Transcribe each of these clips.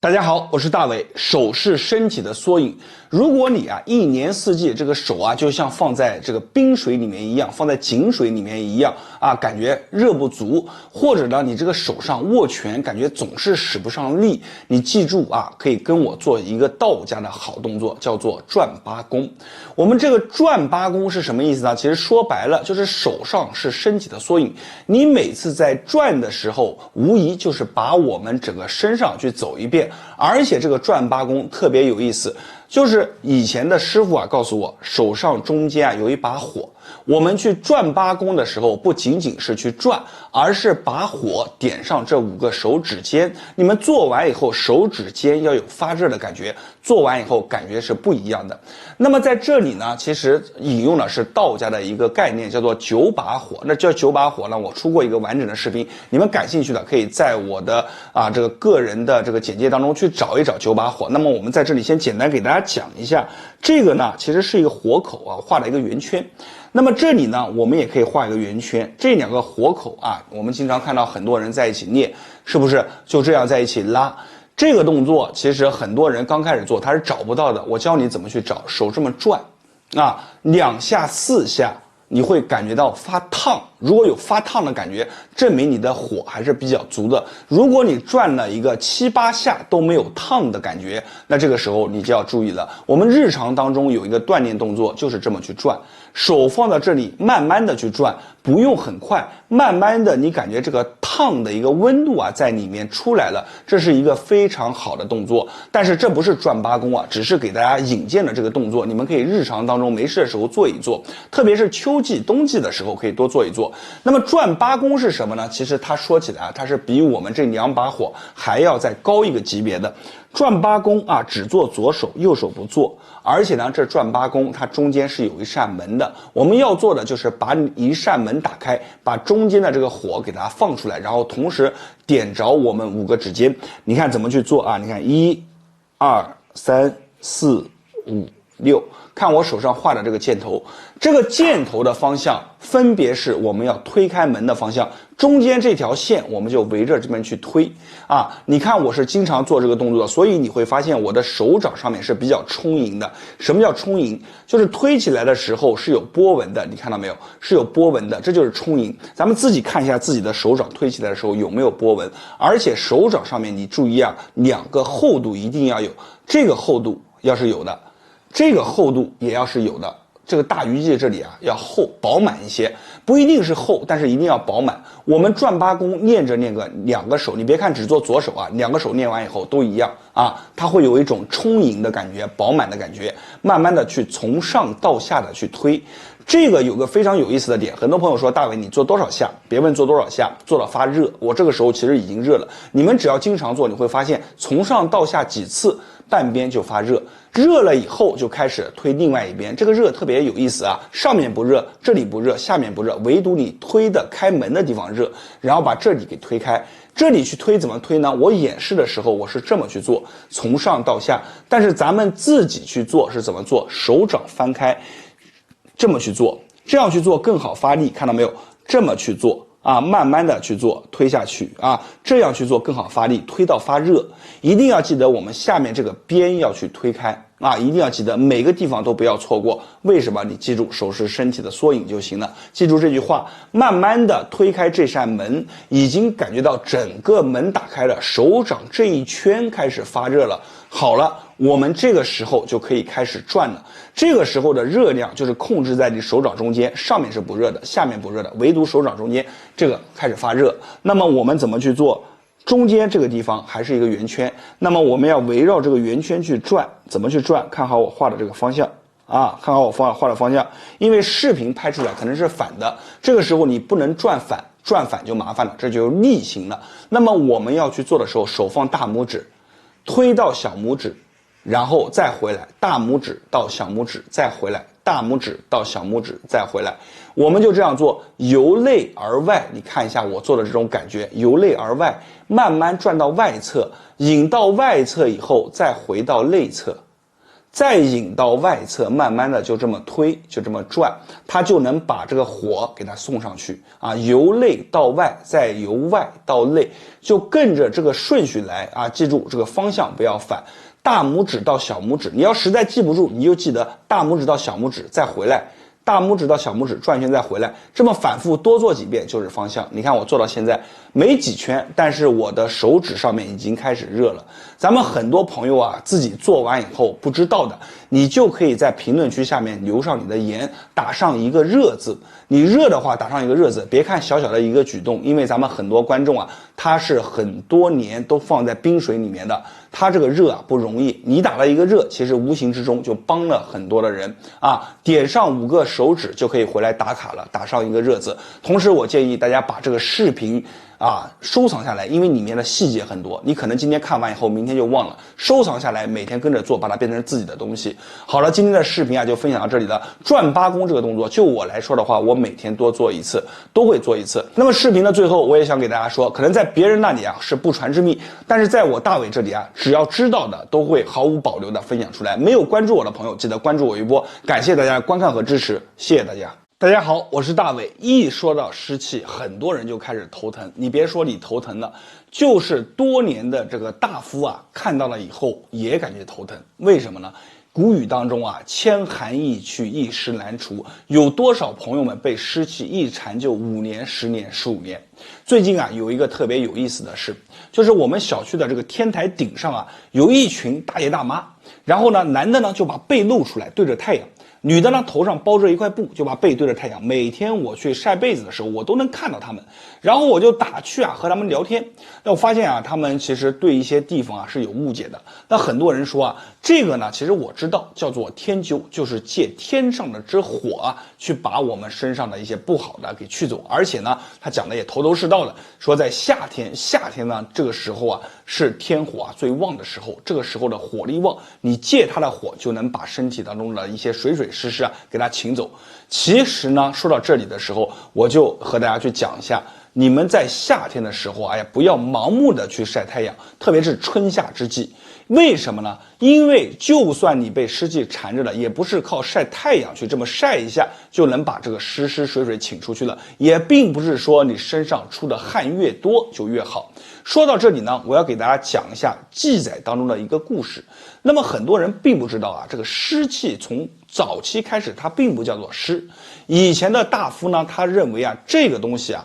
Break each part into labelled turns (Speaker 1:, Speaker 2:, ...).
Speaker 1: 大家好，我是大伟。手是身体的缩影。如果你一年四季这个手就像放在这个冰水里面一样，放在井水里面一样感觉热不足，或者呢你这个手上握拳感觉总是使不上力，你记住可以跟我做一个道家的好动作，叫做转八弓。我们这个转八弓是什么意思呢？其实说白了就是手上是身体的缩影，你每次在转的时候，无疑就是把我们整个身上去走一遍。而且这个转八弓特别有意思，就是以前的师傅告诉我，手上中间有一把火，我们去转八弓的时候，不仅仅是去转，而是把火点上这5个手指尖。你们做完以后，手指尖要有发热的感觉，做完以后感觉是不一样的。那么在这里呢，其实引用的是道家的一个概念，叫做9把火。那叫9把火呢，我出过一个完整的视频，你们感兴趣的可以在我的这个个人的这个简介当中去找一找9把火。那么我们在这里先简单给大家讲一下，这个呢其实是一个火口画了一个圆圈。那么这里呢，我们也可以画一个圆圈，这2个火口我们经常看到很多人在一起捏，是不是就这样在一起拉？这个动作其实很多人刚开始做他是找不到的，我教你怎么去找。手这么转2下4下，你会感觉到发烫，如果有发烫的感觉，证明你的火还是比较足的。如果你转了一个7、8下都没有烫的感觉，那这个时候你就要注意了。我们日常当中有一个锻炼动作，就是这么去转，手放到这里，慢慢的去转，不用很快，慢慢的你感觉这个烫的一个温度在里面出来了，这是一个非常好的动作。但是这不是转八弓只是给大家引荐了这个动作，你们可以日常当中没事的时候做一做，特别是秋季冬季的时候可以多做一做。那么转八弓是什么呢？其实它说起来它是比我们这2把火还要再高一个级别的。转八弓只做左手，右手不做。而且呢，这转八弓它中间是有一扇门的，我们要做的就是把一扇门打开，把中间的这个火给它放出来，然后同时点着我们5个指尖。你看怎么去做你看1、2、3、4、5、6，看我手上画的这个箭头，这个箭头的方向分别是我们要推开门的方向，中间这条线我们就围着这边去推你看我是经常做这个动作，所以你会发现我的手掌上面是比较充盈的。什么叫充盈？就是推起来的时候是有波纹的，你看到没有？是有波纹的，这就是充盈。咱们自己看一下自己的手掌推起来的时候有没有波纹，而且手掌上面你注意2个厚度一定要有，这个厚度要是有的，这个厚度也要是有的，这个大鱼际这里要厚饱满一些，不一定是厚，但是一定要饱满。我们转八弓念着那个2个手，你别看只做左手2个手念完以后都一样它会有一种充盈的感觉，饱满的感觉，慢慢的去从上到下的去推。这个有个非常有意思的点，很多朋友说大伟你做多少下，别问做多少下，做到发热，我这个时候其实已经热了。你们只要经常做，你会发现从上到下几次半边就发热，热了以后就开始推另外一边，这个热特别有意思上面不热，这里不热，下面不热，唯独你推的开门的地方热，然后把这里给推开。这里去推怎么推呢？我演示的时候我是这么去做，从上到下，但是咱们自己去做是怎么做？手掌翻开，这么去做，这样去做更好发力，看到没有？这么去做慢慢的去做，推下去这样去做更好发力，推到发热。一定要记得我们下面这个边要去推开一定要记得每个地方都不要错过。为什么？你记住，手是身体的缩影就行了。记住这句话，慢慢的推开这扇门，已经感觉到整个门打开了，手掌这一圈开始发热了。好了，我们这个时候就可以开始转了。这个时候的热量就是控制在你手掌中间，上面是不热的，下面不热的，唯独手掌中间这个开始发热。那么我们怎么去做？中间这个地方还是一个圆圈，那么我们要围绕这个圆圈去转。怎么去转？看好我画的这个方向看好我画的方向。因为视频拍出来可能是反的，这个时候你不能转反，转反就麻烦了，这就逆行了。那么我们要去做的时候，手放大拇指，推到小拇指，然后再回来，大拇指到小拇指再回来，大拇指到小拇指再回来。我们就这样做，由内而外。你看一下我做的这种感觉，由内而外，慢慢转到外侧，引到外侧以后再回到内侧，再引到外侧，慢慢的就这么推，就这么转，它就能把这个火给它送上去啊，由内到外，再由外到内，就跟着这个顺序来啊，记住这个方向不要反，大拇指到小拇指，你要实在记不住，你就记得大拇指到小拇指再回来。大拇指到小拇指转一圈再回来，这么反复多做几遍就是方向。你看我做到现在没几圈，但是我的手指上面已经开始热了。咱们很多朋友啊，自己做完以后不知道的，你就可以在评论区下面留上你的言，打上一个热字。你热的话打上一个热字，别看小小的一个举动，因为咱们很多观众啊，他是很多年都放在冰水里面的，他这个热啊不容易。你打了一个热，其实无形之中就帮了很多的人啊，点上5个手指就可以回来打卡了，打上一个热字。同时我建议大家把这个视频收藏下来，因为里面的细节很多，你可能今天看完以后明天就忘了，收藏下来每天跟着做，把它变成自己的东西。好了，今天的视频啊就分享到这里了。转八宫这个动作，就我来说的话，我每天多做一次，都会做一次。那么视频的最后，我也想给大家说，可能在别人那里啊是不传之秘，但是在我大伟这里啊，只要知道的都会毫无保留的分享出来。没有关注我的朋友，记得关注我一波，感谢大家的观看和支持，谢谢大家。大家好，我是大伟。一说到湿气，很多人就开始头疼。你别说你头疼了，就是多年的这个大夫啊，看到了以后也感觉头疼。为什么呢？古语当中啊，千寒易去，一湿难除。有多少朋友们被湿气一缠就5年、10年、15年？最近啊，有一个特别有意思的事，就是我们小区的这个天台顶上啊，有一群大爷大妈，然后呢，男的呢就把背露出来对着太阳。女的呢，头上包着一块布，就把背对着太阳。每天我去晒被子的时候，我都能看到他们。然后我就打趣啊，和他们聊天。那我发现啊，他们其实对一些地方啊是有误解的。那很多人说啊，这个呢，其实我知道叫做天灸，就是借天上的之火啊，去把我们身上的一些不好的给去走。而且呢，他讲的也头头是道的，说在夏天呢，这个时候啊是天火啊最旺的时候，这个时候的火力旺，你借它的火就能把身体当中的一些水湿啊给它请走。其实呢，说到这里的时候，我就和大家去讲一下，你们在夏天的时候，不要盲目的去晒太阳，特别是春夏之际。为什么呢？因为就算你被湿气缠着了，也不是靠晒太阳去这么晒一下就能把这个湿水请出去了，也并不是说你身上出的汗越多就越好。说到这里呢，我要给大家讲一下记载当中的一个故事。那么很多人并不知道啊，这个湿气从早期开始它并不叫做湿。以前的大夫呢，他认为啊，这个东西啊，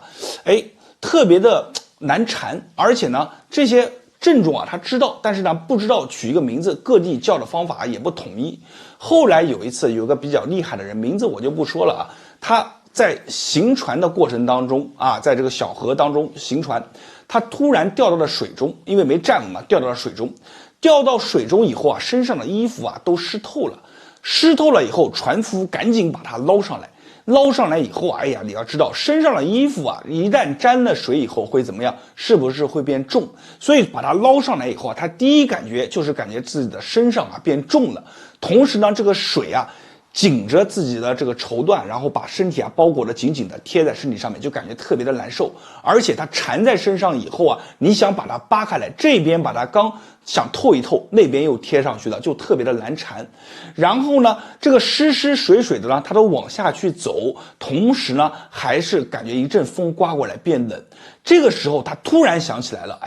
Speaker 1: 特别的难缠，而且呢，这些症状啊他知道，但是呢不知道取一个名字，各地叫的方法也不统一。后来有一次，有个比较厉害的人，名字我就不说了啊，他在行船的过程当中啊，在这个小河当中行船，他突然掉到了水中，因为没站稳嘛，掉到了水中。掉到水中以后啊，身上的衣服啊都湿透了。湿透了以后，船夫赶紧把它捞上来。捞上来以后，你要知道，身上的衣服啊，一旦沾了水以后会怎么样？是不是会变重？所以把它捞上来以后啊，他第一感觉就是感觉自己的身上啊变重了。同时呢，这个水啊紧着自己的这个绸缎，然后把身体啊包裹得紧紧的贴在身体上面，就感觉特别的难受。而且它缠在身上以后啊，你想把它扒开来，这边把它刚想透一透，那边又贴上去了，就特别的难缠。然后呢，这个湿水的呢，它都往下去走，同时呢，还是感觉一阵风刮过来变冷。这个时候他突然想起来了，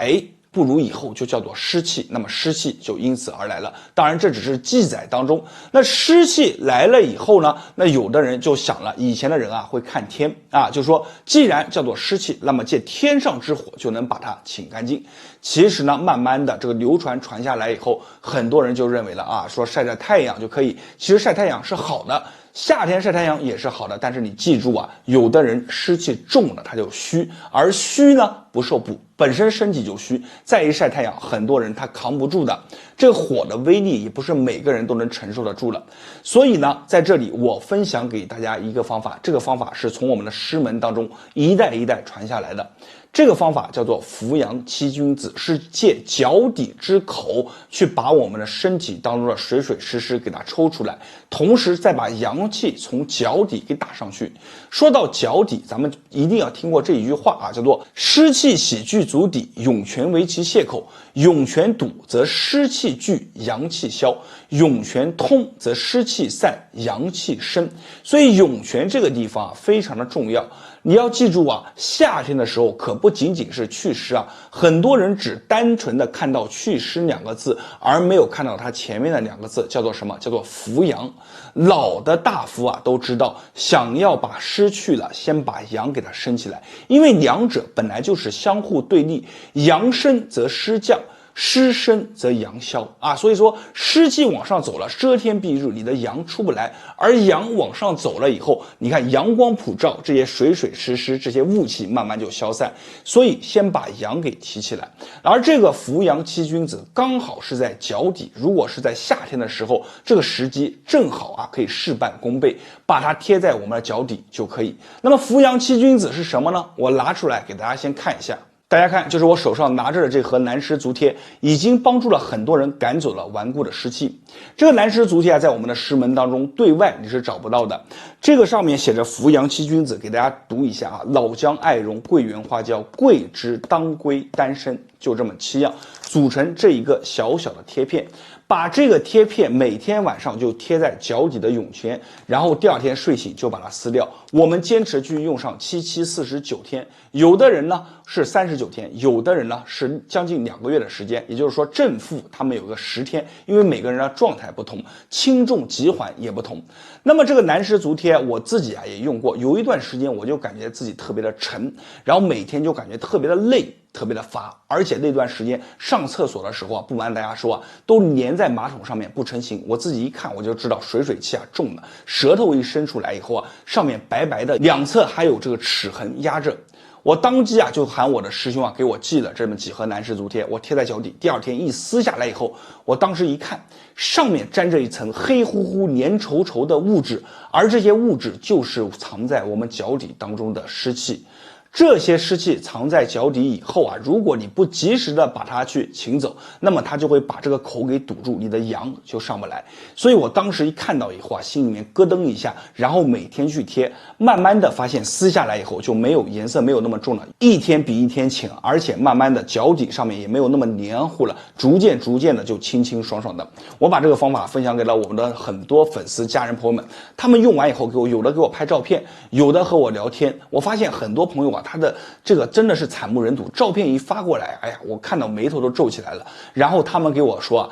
Speaker 1: 不如以后就叫做湿气，那么湿气就因此而来了。当然这只是记载当中。那湿气来了以后呢，那有的人就想了，以前的人啊会看天啊，就说既然叫做湿气，那么借天上之火就能把它请干净。其实呢，慢慢的这个流传下来以后，很多人就认为了啊，说晒晒太阳就可以。其实晒太阳是好的，夏天晒太阳也是好的，但是你记住啊，有的人湿气重了他就虚，而虚呢不受补，本身身体就虚，再一晒太阳，很多人他扛不住的。这个火的威力也不是每个人都能承受得住了。所以呢，在这里我分享给大家一个方法，这个方法是从我们的师门当中一代一代传下来的。这个方法叫做扶阳七君子，是借脚底之口去把我们的身体当中的水湿给它抽出来，同时再把阳气从脚底给打上去。说到脚底，咱们一定要听过这一句话啊，叫做湿气喜聚足底，涌泉为其泄口。涌泉堵则湿气气聚，阳气消，涌泉通则湿气散，阳气生。所以涌泉这个地方非常的重要。你要记住啊，夏天的时候可不仅仅是祛湿啊，很多人只单纯的看到祛湿2个字，而没有看到它前面的2个字叫做什么？叫做扶阳。老的大夫啊都知道，想要把湿去了，先把阳给它升起来，因为两者本来就是相互对立，阳升则湿降，湿升则阳消啊，所以说湿气往上走了，遮天蔽日，你的阳出不来，而阳往上走了以后，你看阳光普照，这些水水湿湿这些雾气慢慢就消散，所以先把阳给提起来。而这个扶阳七君子刚好是在脚底，如果是在夏天的时候，这个时机正好啊，可以事半功倍，把它贴在我们的脚底就可以。那么扶阳七君子是什么呢？我拿出来给大家先看一下。大家看，就是我手上拿着的这盒南湿足贴，已经帮助了很多人赶走了顽固的湿气。这个南湿足贴啊，在我们的湿门当中对外你是找不到的。这个上面写着扶阳七君子，给大家读一下啊：老姜、艾绒、桂圆、花椒、桂枝、当归、丹参，就这么7样组成这一个小小的贴片。把这个贴片每天晚上就贴在脚底的涌泉，然后第2天睡醒就把它撕掉。我们坚持去用上749天，有的人呢是39天，有的人呢是将近2个月的时间，也就是说正负他们有个10天，因为每个人的状态不同，轻重急缓也不同。那么这个南湿足贴我自己啊也用过，有一段时间我就感觉自己特别的沉，然后每天就感觉特别的累，特别的乏，而且那段时间上厕所的时候啊，不瞒大家说啊，都粘在马桶上面不成形。我自己一看我就知道水气啊重了，舌头一伸出来以后啊，上面白白的，两侧还有这个齿痕压着。我当即啊就喊我的师兄啊给我寄了这么几盒南湿足贴，我贴在脚底，第2天一撕下来以后，我当时一看，上面沾着一层黑乎乎黏稠稠的物质，而这些物质就是藏在我们脚底当中的湿气。这些湿气藏在脚底以后啊，如果你不及时的把它去请走，那么它就会把这个口给堵住，你的阳就上不来。所以我当时一看到以后啊，心里面咯噔一下，然后每天去贴，慢慢的发现撕下来以后就没有颜色，没有那么重了，一天比一天浅，而且慢慢的脚底上面也没有那么黏糊了，逐渐的就清清爽爽的。我把这个方法分享给了我们的很多粉丝家人朋友们，他们用完以后有的给我拍照片，有的和我聊天，我发现很多朋友啊，他的这个真的是惨不忍睹，照片一发过来，哎呀，我看到眉头都皱起来了。然后他们给我说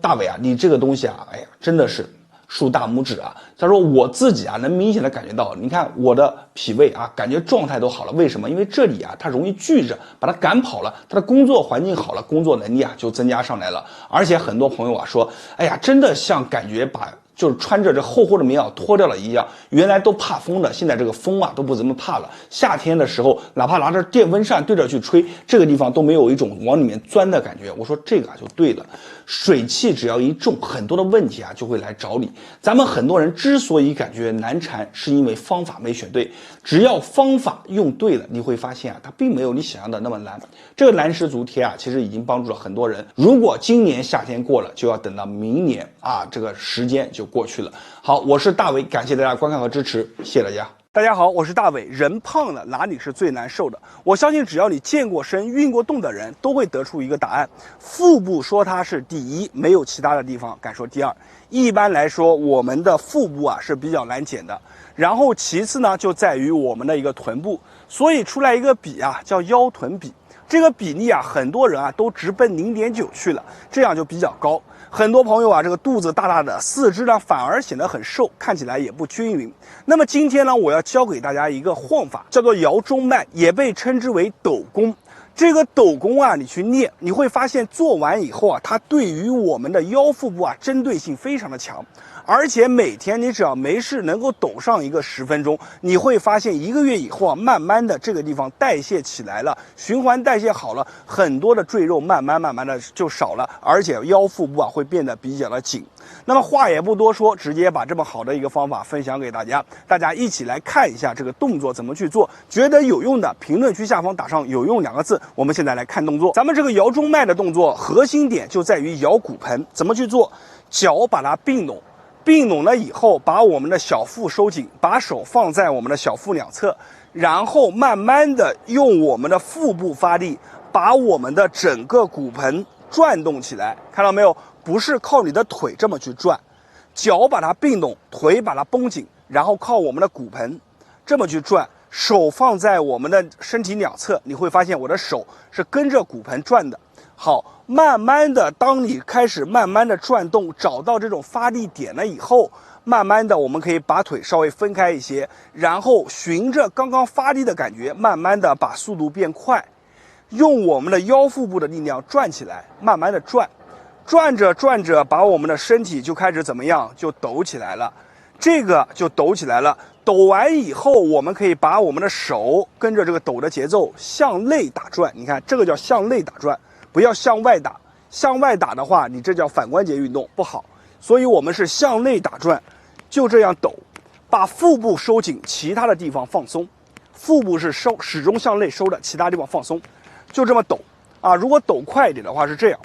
Speaker 1: 大伟啊，你这个东西啊，哎呀，真的是竖大拇指啊。他说我自己啊能明显的感觉到，你看我的脾胃啊，感觉状态都好了。为什么？因为这里啊它容易聚着，把它赶跑了，他的工作环境好了，工作能力啊就增加上来了。而且很多朋友啊说，哎呀，真的像感觉就是穿着这厚厚的棉袄脱掉了一样，原来都怕风的，现在这个风啊都不怎么怕了。夏天的时候，哪怕拿着电风扇对着去吹，这个地方都没有一种往里面钻的感觉。我说这个啊就对了，水气只要一重，很多的问题啊就会来找你。咱们很多人之所以感觉难缠，是因为方法没选对。只要方法用对了，你会发现啊，它并没有你想象的那么难。这个南湿足贴啊，其实已经帮助了很多人。如果今年夏天过了，就要等到明年啊，这个时间就过去了。好，我是大伟，感谢大家观看和支持，谢谢大家。大家好，我是大伟。人胖了哪里是最难受的？我相信只要你健过身、运过动的人，都会得出一个答案：腹部说它是第一，没有其他的地方敢说第二。一般来说，我们的腹部啊是比较难减的，然后其次呢就在于我们的一个臀部，所以出来一个比啊叫腰臀比。这个比例啊，很多人啊都直奔0.9去了，这样就比较高。很多朋友啊，这个肚子大大的，四肢呢反而显得很瘦，看起来也不均匀。那么今天呢，我要教给大家一个晃法，叫做摇中脉，也被称之为抖功。这个抖功啊，你去练，你会发现做完以后啊，它对于我们的腰腹部啊，针对性非常的强。而且每天你只要没事能够抖上一个10分钟，你会发现1个月以后啊，慢慢的这个地方代谢起来了，循环代谢好了，很多的赘肉慢慢的就少了，而且腰腹部啊会变得比较的紧。那么话也不多说，直接把这么好的一个方法分享给大家，大家一起来看一下这个动作怎么去做。觉得有用的，评论区下方打上有用2个字。我们现在来看动作，咱们这个摇中脉的动作核心点就在于摇骨盆，怎么去做？脚把它并拢。并拢了以后，把我们的小腹收紧，把手放在我们的小腹两侧，然后慢慢的用我们的腹部发力，把我们的整个骨盆转动起来，看到没有？不是靠你的腿这么去转，脚把它并拢，腿把它绷紧，然后靠我们的骨盆这么去转，手放在我们的身体两侧，你会发现我的手是跟着骨盆转的。好，慢慢的，当你开始慢慢的转动，找到这种发力点了以后，慢慢的我们可以把腿稍微分开一些，然后循着刚刚发力的感觉，慢慢的把速度变快，用我们的腰腹部的力量转起来，慢慢的转，转着转着，把我们的身体就开始怎么样，就抖起来了，这个就抖起来了。抖完以后，我们可以把我们的手跟着这个抖的节奏向内打转，你看这个叫向内打转，不要向外打。向外打的话，你这叫反关节运动，不好。所以我们是向内打转，就这样抖，把腹部收紧，其他的地方放松。腹部是收，始终向内收的，其他地方放松，就这么抖啊。如果抖快一点的话是这样，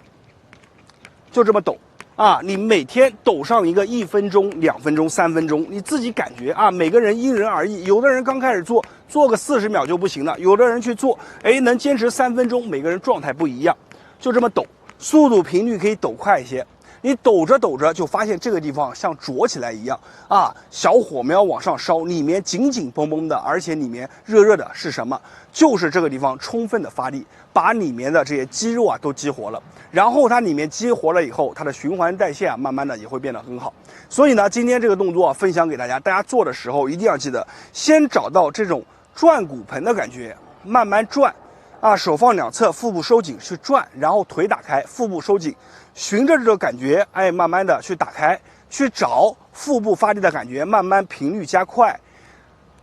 Speaker 1: 就这么抖啊。你每天抖上一个1分钟、2分钟、3分钟，你自己感觉啊。每个人因人而异，有的人刚开始做个40秒就不行了，有的人去做，能坚持3分钟，每个人状态不一样，就这么抖。速度频率可以抖快一些，你抖着抖着就发现这个地方像灼起来一样啊，小火苗往上烧，里面紧紧绷绷的，而且里面热热的，是什么？就是这个地方充分的发力，把里面的这些肌肉啊都激活了，然后它里面激活了以后，它的循环代谢啊慢慢的也会变得很好。所以呢，今天这个动作分享给大家，大家做的时候一定要记得先找到这种转骨盆的感觉，慢慢转。啊，手放两侧，腹部收紧去转，然后腿打开，腹部收紧，循着这个感觉，慢慢的去打开，去找腹部发力的感觉，慢慢频率加快，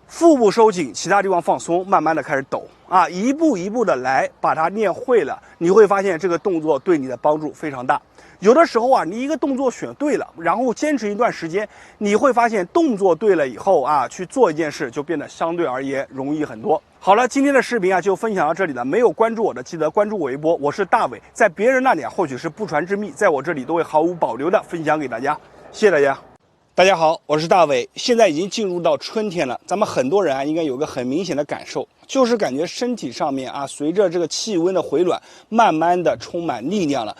Speaker 1: 腹部收紧，其他地方放松，慢慢的开始抖啊，一步一步的来，把它练会了，你会发现这个动作对你的帮助非常大。有的时候啊，你一个动作选对了，然后坚持一段时间，你会发现动作对了以后啊，去做一件事就变得相对而言容易很多。好了，今天的视频啊就分享到这里了。没有关注我的，记得关注我一波。我是大伟，在别人那里啊或许是不传之秘，在我这里都会毫无保留的分享给大家。谢谢大家。大家好，我是大伟。现在已经进入到春天了，咱们很多人啊应该有个很明显的感受，就是感觉身体上面啊随着这个气温的回暖，慢慢的充满力量了。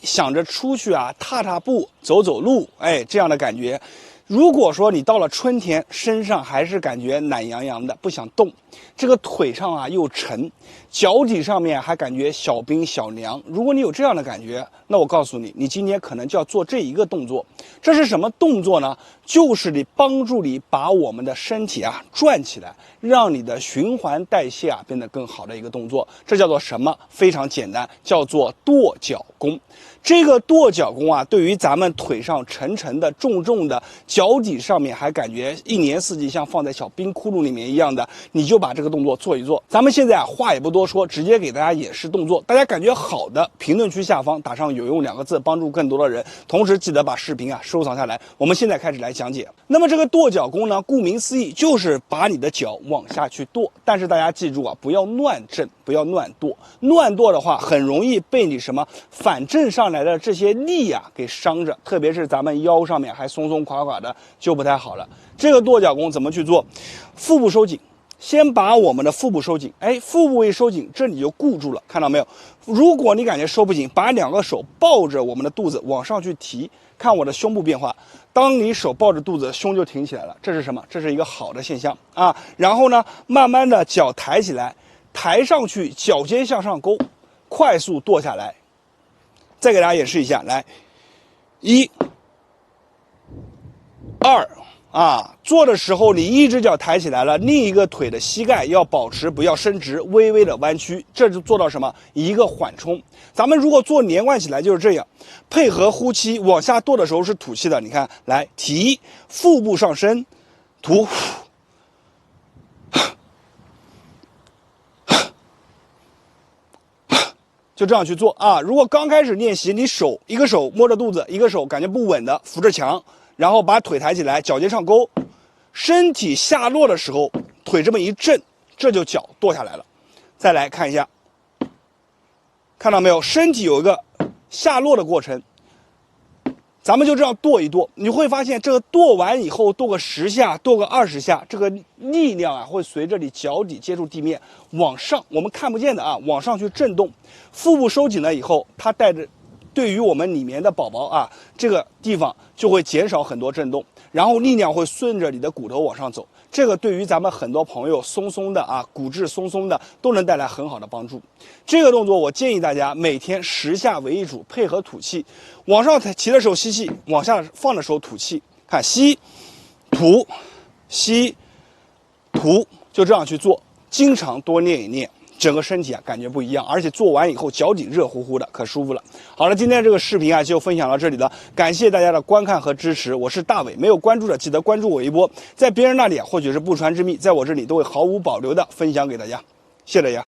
Speaker 1: 想着出去啊踏踏步、走走路，这样的感觉。如果说你到了春天，身上还是感觉懒洋洋的，不想动，这个腿上啊又沉，脚底上面还感觉小冰小凉。如果你有这样的感觉，那我告诉你，你今天可能就要做这一个动作。这是什么动作呢？就是你帮助你把我们的身体啊转起来，让你的循环代谢啊变得更好的一个动作。这叫做什么？非常简单，叫做跺脚功。这个跺脚功啊，对于咱们腿上沉沉的、重重的，脚底上面还感觉一年四季像放在小冰窟窿里面一样的，你就把这个动作做一做。咱们现在啊，话也不多说，直接给大家演示动作。大家感觉好的，评论区下方打上"有用"2个字，帮助更多的人。同时记得把视频啊收藏下来。我们现在开始来讲解。那么这个跺脚功呢，顾名思义就是把你的脚往下去跺，但是大家记住啊，不要乱震，不要乱跺。乱跺的话，很容易被你什么反震上来的这些力啊给伤着，特别是咱们腰上面还松松垮垮的，就不太好了。这个跺脚功怎么去做？腹部收紧，先把我们的腹部收紧，腹部一收紧，这里就固住了，看到没有？如果你感觉收不紧，把2个手抱着我们的肚子往上去提，看我的胸部变化。当你手抱着肚子，胸就挺起来了，这是什么？这是一个好的现象啊。然后呢，慢慢的脚抬起来，抬上去，脚尖向上勾，快速跺下来。再给大家演示一下，来，1、2。做的时候你一只脚抬起来了，另一个腿的膝盖要保持不要伸直，微微的弯曲，这就做到什么？一个缓冲。咱们如果做连贯起来就是这样，配合呼气，往下跺的时候是吐气的。你看，来提，腹部上升，吐，就这样去做啊。如果刚开始练习，你一个手摸着肚子，一个手感觉不稳的扶着墙。然后把腿抬起来，脚尖上勾，身体下落的时候，腿这么一震，这就脚跺下来了。再来看一下，看到没有？身体有一个下落的过程，咱们就这样跺一跺，你会发现这个跺完以后，跺个10下，跺个20下，这个力量啊会随着你脚底接触地面往上，我们看不见的啊，往上去震动。腹部收紧了以后，它带着对于我们里面的宝宝啊，这个地方就会减少很多震动，然后力量会顺着你的骨头往上走。这个对于咱们很多朋友松松的啊，骨质松松的都能带来很好的帮助。这个动作我建议大家每天10下为一组，配合吐气，往上提的时候吸气，往下放的时候吐气。看吸、吐、吸、吐，就这样去做，经常多练一练。整个身体啊感觉不一样，而且做完以后脚底热乎乎的，可舒服了。好了，今天这个视频啊就分享到这里了，感谢大家的观看和支持，我是大伟，没有关注的记得关注我一波，在别人那里啊或许是不传之秘，在我这里都会毫无保留的分享给大家，谢谢大家。